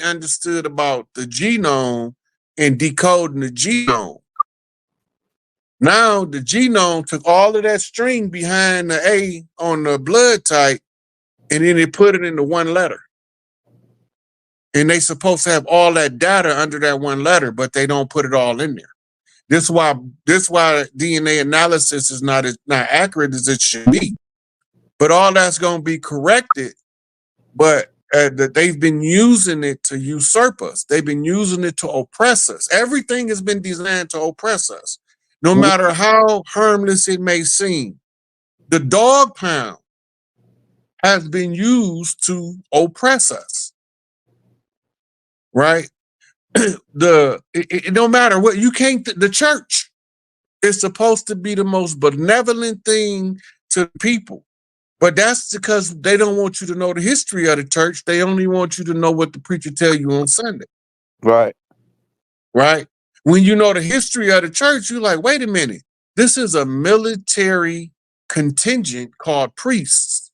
understood about the genome and decoding the genome. Now the genome took all of that string behind the A on the blood type, and then it put it into one letter. And they supposed to have all that data under that one letter, but they don't put it all in there. This is why DNA analysis is not accurate as it should be. But all that's going to be corrected. But that they've been using it to usurp us. They've been using it to oppress us. Everything has been designed to oppress us, no matter how harmless it may seem. The dog pound has been used to oppress us, right? It no matter what, you can't. The church is supposed to be the most benevolent thing to people. But that's because they don't want you to know the history of the church. They only want you to know what the preacher tell you on Sunday. Right. Right? When you know the history of the church, you're like, wait a minute. This is a military contingent called priests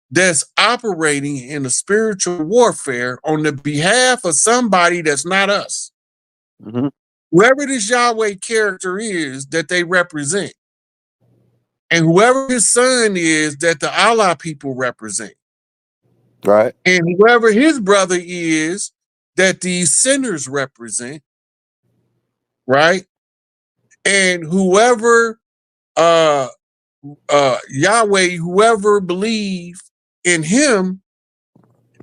that's operating in a spiritual warfare on the behalf of somebody that's not us. Mm-hmm. Whoever this Yahweh character is that they represent. And whoever his son is that the Allah people represent. Right. And whoever his brother is that these sinners represent. Right. And whoever Yahweh, whoever believe in him,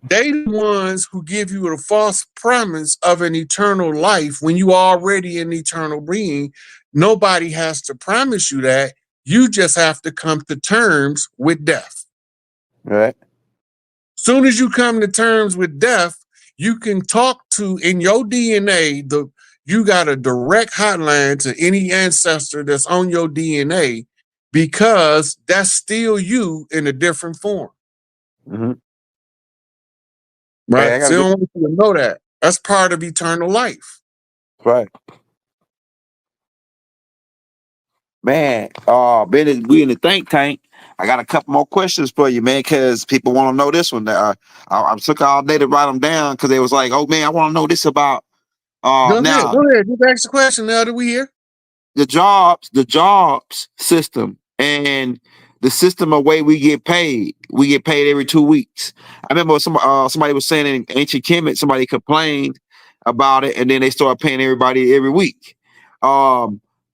they the ones who give you a false promise of an eternal life when you are already an eternal being. Nobody has to promise you that. You just have to come to terms with death. Right. Soon as you come to terms with death, you can talk to, in your DNA, you got a direct hotline to any ancestor that's on your DNA, because that's still you in a different form. Mm-hmm. Right? Hey, So you don't want you to know that. That's part of eternal life. Right. Man, Ben, we in the think tank. I got a couple more questions for you, man, because people want to know this one. I took all day to write them down because they was like, "Oh man, I want to know this about." Go Now, ahead. Just ask the question. Now that we here, the jobs system and the system of way we get paid. We get paid every 2 weeks. I remember somebody was saying in ancient Kemet, somebody complained about it, and then they started paying everybody every week.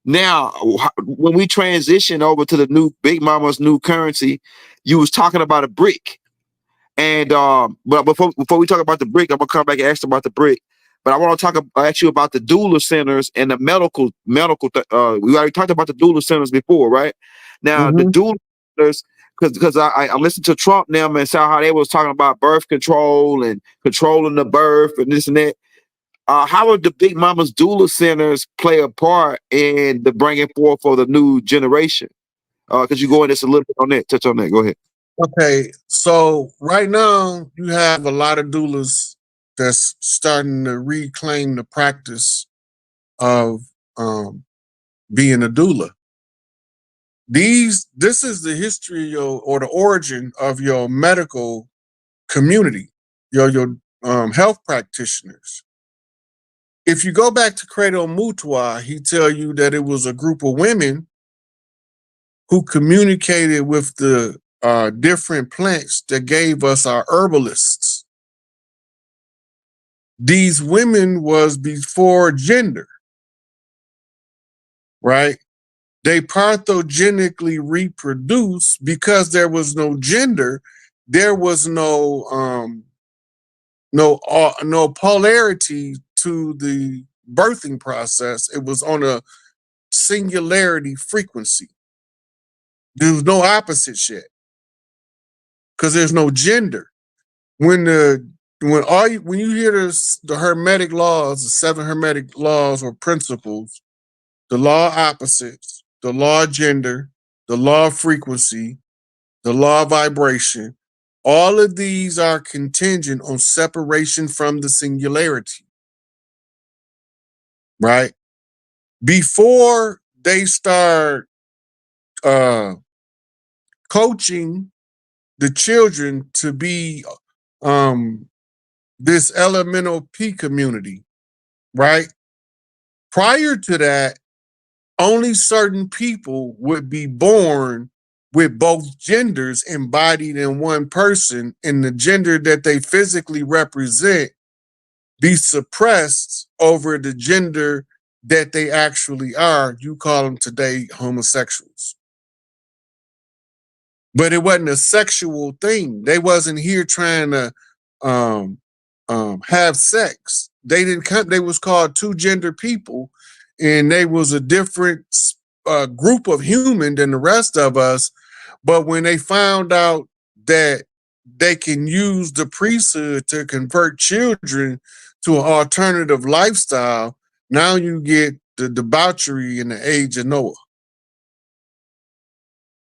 Now, when we transition over to the new Big Mama's new currency, you was talking about a brick. And but before we talk about the brick, I'm gonna come back and ask about the brick. But I want to ask you about the doula centers and the medical. We already talked about the doula centers before, right? Now the doula centers, because I listened to Trump now and saw how they was talking about birth control and controlling the birth and this and that. How would the Big Mama's doula centers play a part in the bringing forth for the new generation? Because you go in this a little bit on that, touch on that. Go ahead. Okay, so right now you have a lot of doulas that's starting to reclaim the practice of being a doula. This is the history or the origin of your medical community, your health practitioners. If you go back to Credo Mutwa, he tell you that it was a group of women who communicated with the different plants that gave us our herbalists. These women was before gender, right? They parthogenically reproduced because there was no gender. There was no polarity to the birthing process. It was on a singularity frequency. There was no opposite yet because there's no gender. When you hear the Hermetic laws, the 7 Hermetic laws or principles, the law of opposites, the law of gender, the law of frequency, the law of vibration, all of these are contingent on separation from the singularity, right? Before they start coaching the children to be this elemental P community, right? Prior to that, only certain people would be born with both genders embodied in one person, and the gender that they physically represent be suppressed over the gender that they actually are. You call them today homosexuals. But it wasn't a sexual thing. They wasn't here trying to um, have sex. They didn't come. They was called two gender people, and they was a different group of human than the rest of us. But when they found out that they can use the priesthood to convert children to an alternative lifestyle, now you get the debauchery in the age of Noah,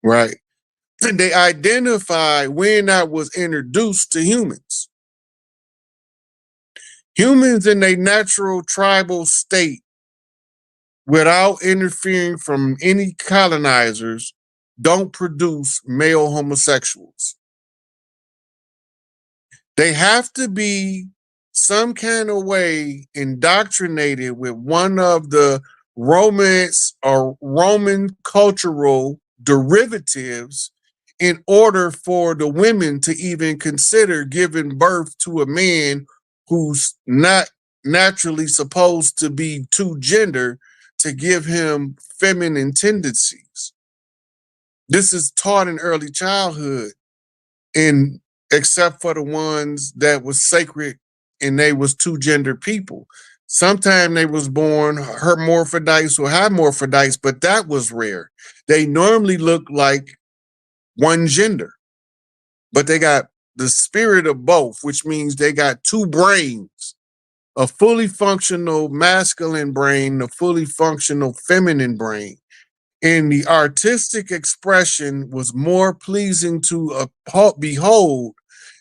right? And they identify when that was introduced to humans. Humans in a natural tribal state without interfering from any colonizers don't produce male homosexuals. They have to be some kind of way indoctrinated with one of the Romance or Roman cultural derivatives in order for the women to even consider giving birth to a man who's not naturally supposed to be two gender, to give him feminine tendencies. This is taught in early childhood, and except for the ones that was sacred and they was two gender people. Sometimes they was born hermaphrodites or hermaphrodites, but that was rare. They normally look like one gender, but they got the spirit of both, which means they got two brains, a fully functional masculine brain, a fully functional feminine brain. And the artistic expression was more pleasing to behold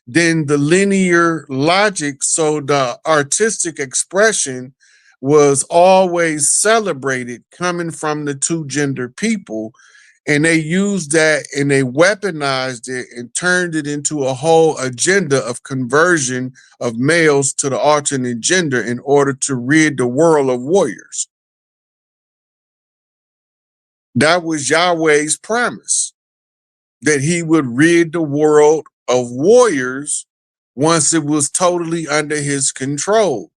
than the linear logic. So the artistic expression was always celebrated coming from the two gender people. And they used that and they weaponized it and turned it into a whole agenda of conversion of males to the alternate gender in order to rid the world of warriors. That was Yahweh's promise, that he would rid the world of warriors once it was totally under his control.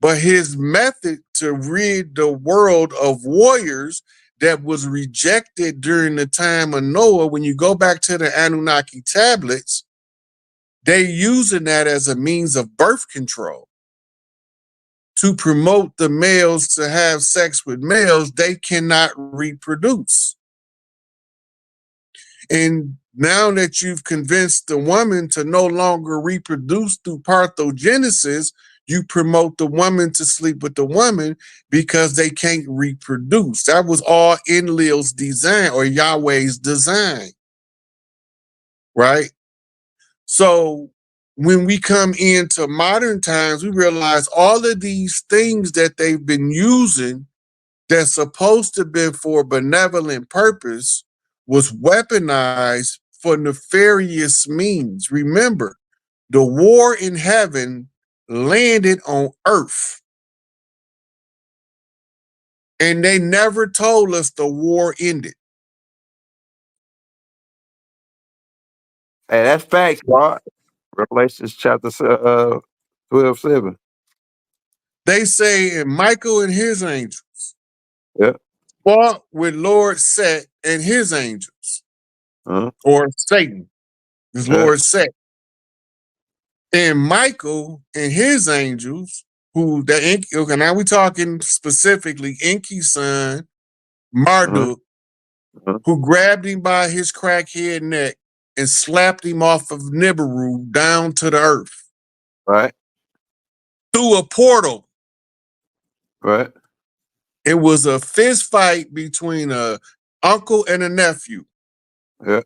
But his method to rid the world of warriors that was rejected during the time of Noah, when you go back to the Anunnaki tablets, they using that as a means of birth control to promote the males to have sex with males. They cannot reproduce. And now that you've convinced the woman to no longer reproduce through parthenogenesis, you promote the woman to sleep with the woman because they can't reproduce. That was all Enlil's design, or Yahweh's design, right? So when we come into modern times, we realize all of these things that they've been using that's supposed to have been for benevolent purpose was weaponized for nefarious means. Remember, the war in heaven landed on earth. And they never told us the war ended. Hey, that's facts, right? Revelations chapter 12:7. They say, and Michael and his angels Yeah. fought with Lord Set and his angels, or Satan, is Lord Set. And Michael and his angels, who okay, now we're talking specifically Enki's son, Marduk, who grabbed him by his crackhead neck and slapped him off of Nibiru down to the earth. Right. Through a portal. Right. It was a fist fight between a uncle and a nephew. Yeah.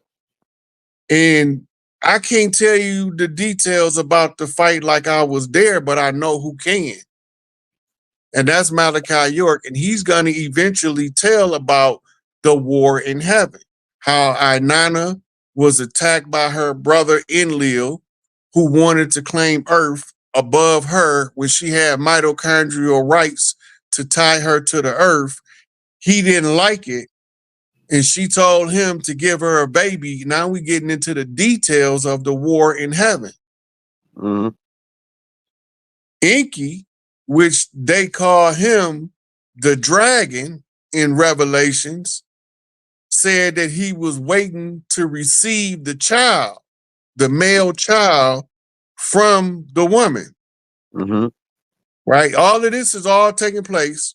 And I can't tell you the details about the fight like I was there, but I know who can. And that's Malachi York. And he's going to eventually tell about the war in heaven, how Inanna was attacked by her brother Enlil, who wanted to claim Earth above her when she had mitochondrial rights to tie her to the earth. He didn't like it. And she told him to give her a baby. Now we're getting into the details of the war in heaven. Mm-hmm. Enki, which they call him the dragon in Revelations, said that he was waiting to receive the child, the male child, from the woman. Mm-hmm. Right? All of this is all taking place.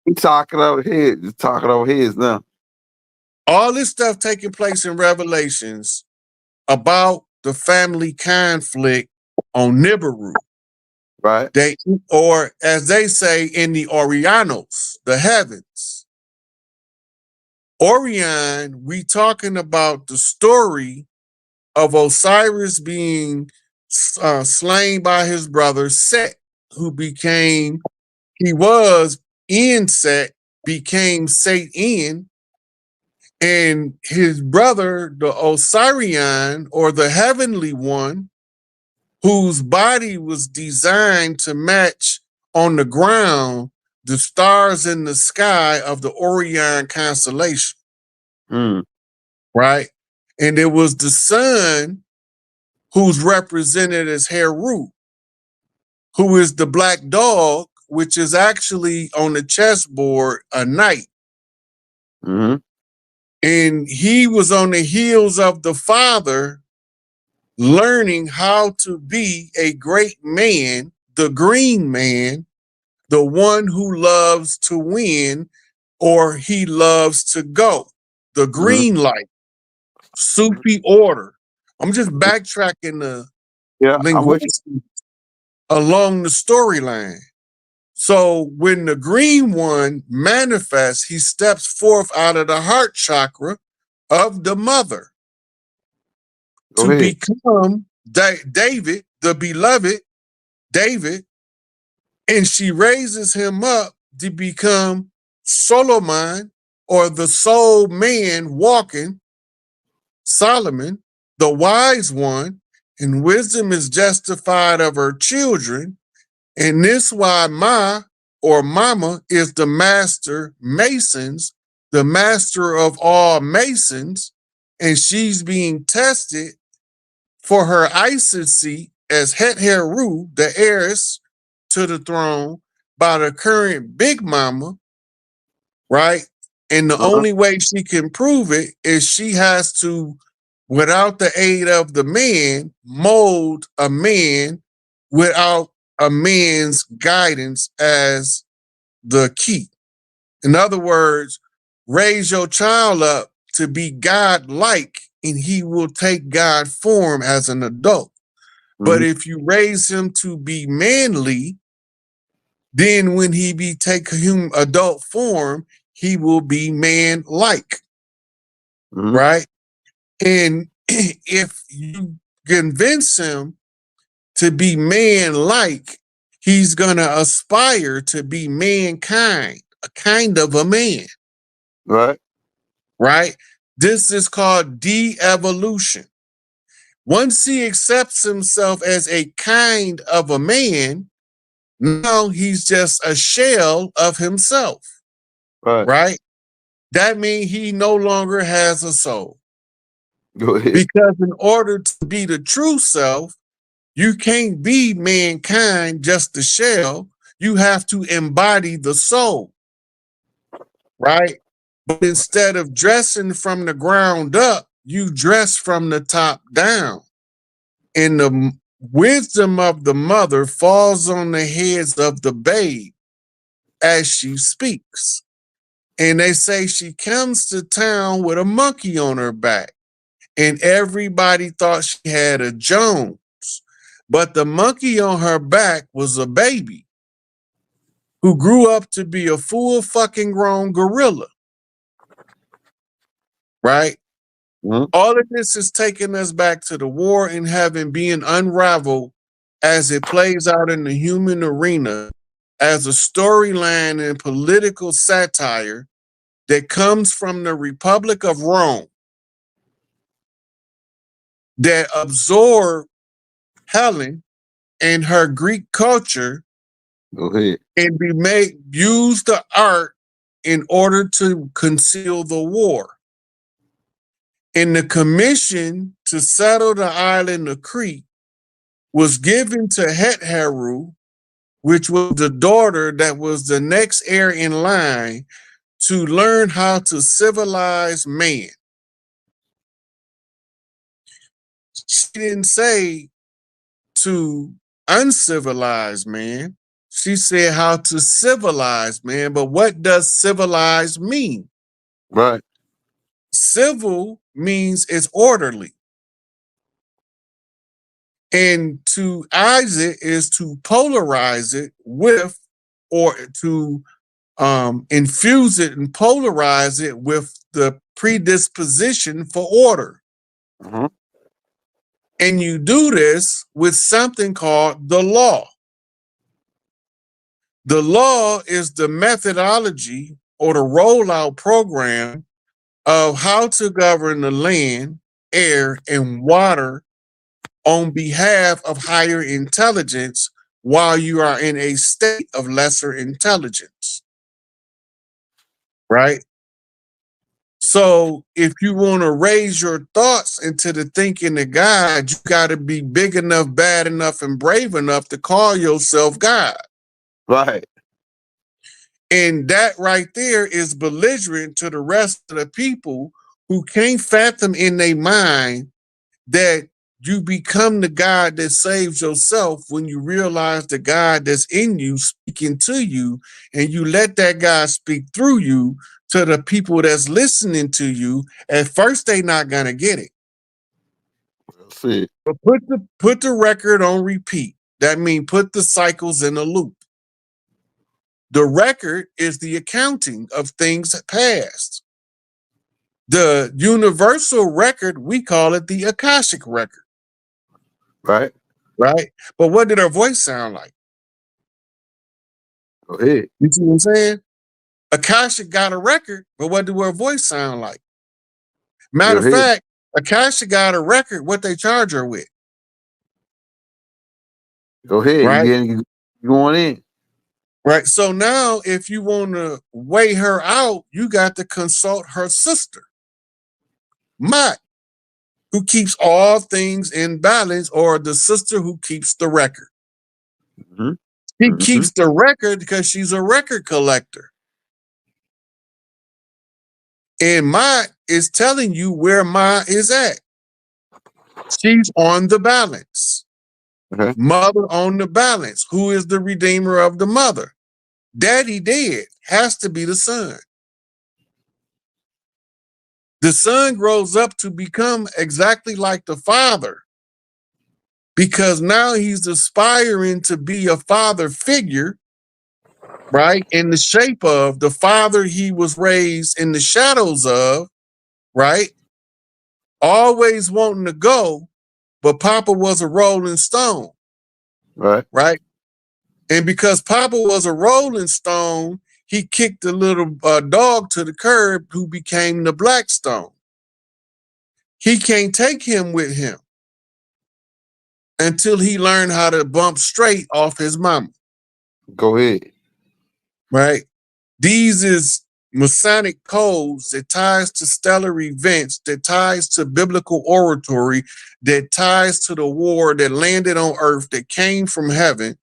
He's talking over his. He's talking over his now. All this stuff taking place in Revelations about the family conflict on Nibiru. Right. Or as they say in the Orianos, the heavens. Orion, we talking about the story of Osiris being slain by his brother Set, who was in Set, became Satan, and his brother, the Osirian, or the heavenly one, whose body was designed to match on the ground the stars in the sky of the Orion constellation. Mm. Right? And it was the sun who's represented as Heru, who is the black dog, which is actually on the chessboard a knight. Mm-hmm. And he was on the heels of the father learning how to be a great man, the green man, the one who loves to win, or he loves to go, the green light, Sufi order. I'm just backtracking the Yeah, I'm with you. linguistics along the storyline. So when the green one manifests, he steps forth out of the heart chakra of the mother to become David, the beloved David, and she raises him up to become Solomon, or the soul man walking, Solomon, the wise one, and wisdom is justified of her children. And this why Mama is the master masons, the master of all masons, and she's being tested for her Isis seat as Het Heru, the heiress to the throne, by the current Big Mama, right? And the only way she can prove it is she has to, without the aid of the man, mold a man without a man's guidance as the key. In other words, raise your child up to be God-like, and he will take God form as an adult. But if you raise him to be manly, then when he take human adult form, he will be man-like, right? And if you convince him to be man-like, he's gonna aspire to be mankind, a kind of a man. Right. Right? This is called de-evolution. Once he accepts himself as a kind of a man, now he's just a shell of himself. Right? That means he no longer has a soul. Go ahead. Because in order to be the true self, you can't be mankind, just the shell. You have to embody the soul. Right? But instead of dressing from the ground up, you dress from the top down. And the wisdom of the mother falls on the heads of the babe as she speaks. And they say she comes to town with a monkey on her back. And everybody thought she had a Jones. But the monkey on her back was a baby who grew up to be a full fucking grown gorilla. Right? All of this is taking us back to the war in heaven being unraveled as it plays out in the human arena as a storyline and political satire that comes from the Republic of Rome that absorbed Helen and her Greek culture Go ahead. and use the art in order to conceal the war. And the commission to settle the island of Crete was given to Heru, which was the daughter that was the next heir in line to learn how to civilize man. She didn't say to uncivilize man. She said how to civilize man. But what does civilize mean? Right. Civil means it's orderly. And to eyes it is to polarize it with, or to infuse it and polarize it with the predisposition for order. Mm-hmm. And you do this with something called the law. The law is the methodology or the rollout program of how to govern the land, air, and water on behalf of higher intelligence while you are in a state of lesser intelligence. Right? So if you want to raise your thoughts into the thinking of God, you got to be big enough, bad enough, and brave enough to call yourself God. Right. And that right there is belligerent to the rest of the people who can't fathom in their mind that you become the God that saves yourself when you realize the God that's in you speaking to you, and you let that God speak through you to the people that's listening to you. At first, they not gonna get it. That's it. But put the record on repeat. That means put the cycles in a loop. The record is the accounting of things past. The universal record, we call it the Akashic record. Right. Right? But what did her voice sound like? Go ahead. You see what I'm saying? Akashic got a record, but what did her voice sound like? Matter of fact, Akashic got a record, what they charge her with. Go ahead. Right? You going in. Right. So now if you want to weigh her out, you got to consult her sister, Mott, who keeps all things in balance, or the sister who keeps the record. Mm-hmm. She keeps the record because she's a record collector. And Ma is telling you where Ma is at. She's on the balance. Okay. Mother on the balance. Who is the redeemer of the mother? Daddy dead. Has to be the son. The son grows up to become exactly like the father, because now he's aspiring to be a father figure, right? In the shape of the father he was raised in the shadows of, right? Always wanting to go, but Papa was a rolling stone. Right. Right. And because Papa was a rolling stone, he kicked the little dog to the curb who became the black stone. He can't take him with him until he learned how to bump straight off his mama. Go ahead. Right. These is Masonic codes that ties to stellar events, that ties to biblical oratory, that ties to the war that landed on earth, that came from heaven.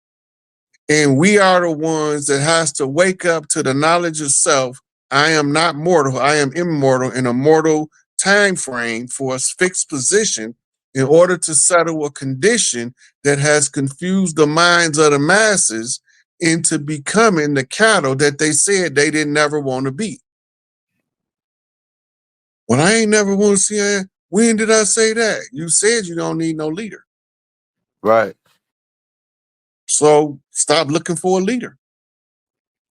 And we are the ones that has to wake up to the knowledge of self. I am not mortal. I am immortal in a mortal time frame for a fixed position in order to settle a condition that has confused the minds of the masses into becoming the cattle that they said they didn't never want to be. Well, I ain't never want to see that. When did I say that? You said you don't need no leader. Right. So stop looking for a leader.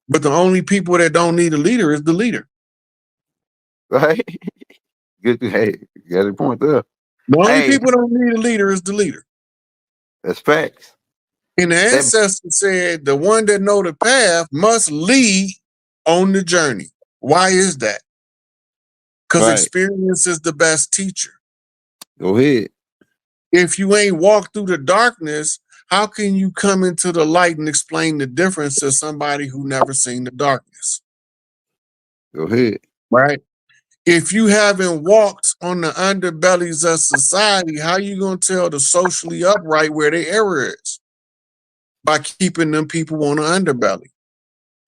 But the only people that don't need a leader is the leader. Right. Good. Hey, you got a point there. The only people that don't need a leader is the leader. That's facts. And the ancestor said the one that know the path must lead on the journey. Why is that? Because experience is the best teacher. Go ahead. If you ain't walked through the darkness, how can you come into the light and explain the difference to somebody who never seen the darkness? Go ahead. Right? If you haven't walked on the underbellies of society, how you gonna tell the socially upright where their error is? By keeping them people on the underbelly.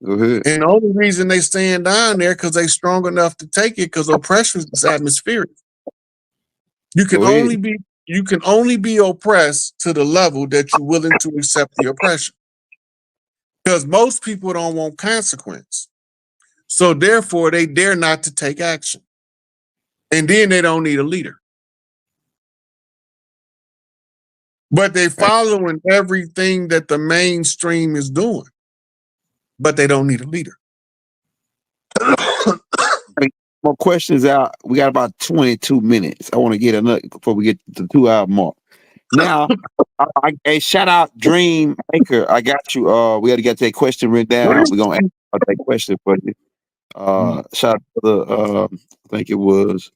Go ahead. And the only reason they stand down there because they strong enough to take it, because oppression is atmospheric. You can only be oppressed to the level that you're willing to accept the oppression. Because most people don't want consequence. So therefore they dare not to take action. And then they don't need a leader. But they following everything that the mainstream is doing. But they don't need a leader. More questions out. We got about 22 minutes. I want to get another before we get to the 2-hour mark. Now, a shout out Dream Maker. I got you. We got to get that question written down. We're gonna ask that question for you. Shout out to the I think it was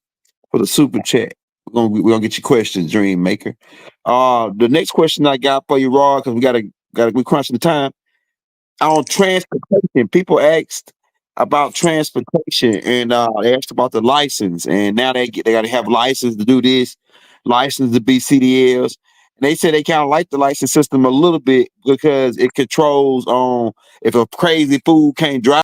for the super chat. We're gonna get your questions, Dream Maker. The next question I got for you, Raw, because we're crunching the time. On transportation, people asked about transportation, and they asked about the license, and now they got to have a license to do this, license to be CDLs, and they said they kind of like the license system a little bit because it controls on if a crazy fool can't drive.